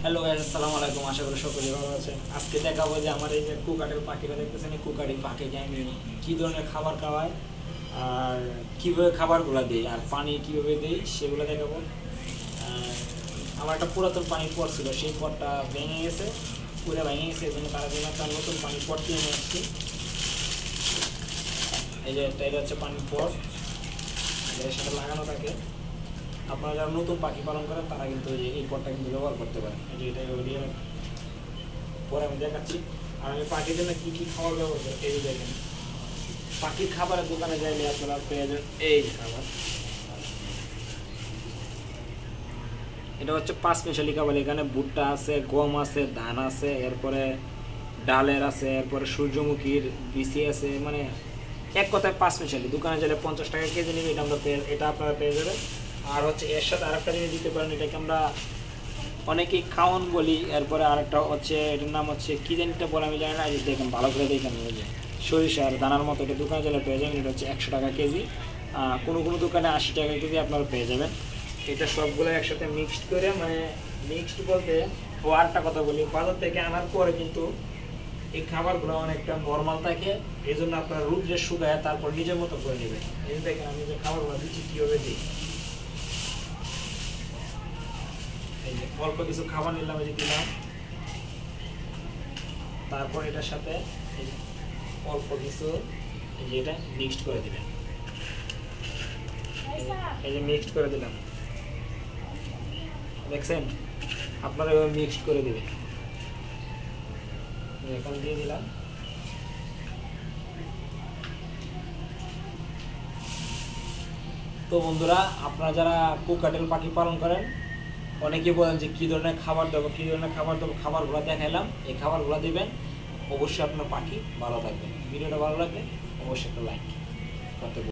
Hello guys, আসসালামু আলাইকুম। আশা করি সকলেই ভালো আছেন। আজকে দেখাবো যে আমার এই যে কুকাটের পাখিটা দেখতেছেন, এই কুকাটি পাখিকে আমি কী ধরনের খাবার খাওয়াই আর কীভাবে খাবারগুলো দিই আর পানি কীভাবে দিই সেগুলো দেখাবো। আমার একটা পুরাতন পানির পট ছিল, সেই পটটা ভেঙে গেছে, পুরো ভেঙে গেছে। এই জন্য তার জন্য একটা নতুন পানির পট কিনে নিয়ে আসছি। এই যে এটা হচ্ছে পানির পট, এর সাথে লাগানো থাকে। আপনারা যারা নতুন পাখি পালন করেন তারা কিন্তু এই পটটা কিন্তু ব্যবহার করতে পারেন। এই যে এটা পরে আমি দেখাচ্ছি। আর আমি পাখির জন্য কী কী খাবার ব্যবহার করি এই যে দেখেন। পাখির খাবারের দোকানে যাইলে আপনারা পেয়ে যাবেন এই খাবার। এটা হচ্ছে 5 মিশালি খাবার। এখানে ভুট্টা আছে, গম আছে, ধান আছে, এরপরে ডালের আছে, এরপরে সূর্যমুখীর বিচি আছে, মানে এক কথায় 5 মিশালি। দোকানে গেলে 50 টাকা কেজি নেবে, এটা আপনারা পেয়ে যাবেন। আর হচ্ছে এর সাথে আরেকটা জিনিস দিতে পারেন, এটাকে আমরা অনেকেই খাওয়ান বলি। এরপরে আরেকটা হচ্ছে, এটার নাম হচ্ছে কী জানিটা বলে আমি জানি না। এই দেখেন ভালো করে দেখেন, ওই যে সরিষার দানার মতো, এটা দোকানে গেলে পেয়ে যাবেন। এটা হচ্ছে 100 টাকা কেজি, কোনো কোনো দোকানে 80 টাকা কেজি আপনারা পেয়ে যাবেন। এটা সবগুলো একসাথে মিক্সড করে, মানে মিক্সড বলতে ও আরেকটা কথা বলি, বাজার থেকে আনার পরে কিন্তু এই খাবারগুলো অনেকটা নর্মাল থাকে। এই জন্য আপনারা রুদ্রে শুকায় তারপর নিজের মতো করে নেবেন। এই দেখেন আমি যে খাবারগুলো দিচ্ছি কীভাবে দিই। এই যে অল্প কিছু খাবার নিলাম, এই যে দিলাম, তারপর এটার সাথে অল্প কিছু এই যে এটা মিক্সড করে দিবেন। এই যে মিক্সড করে দিলাম, দেখছেন? আপনারা এভাবে মিক্সড করে দিবেন। এখন দিয়ে দিলাম। তো বন্ধুরা, আপনারা যারা কোকাটেল পাখি পালন করেন অনেকেই বলেন যে কী ধরনের খাবার দেবো, কী ধরনের খাবার দেবো। খাবারগুলো দেখাইলাম, এই খাবারগুলো দিবেন, অবশ্যই আপনার পাখি ভালো থাকবে। ভিডিওটা ভালো লাগবে অবশ্যই একটা লাইক করতে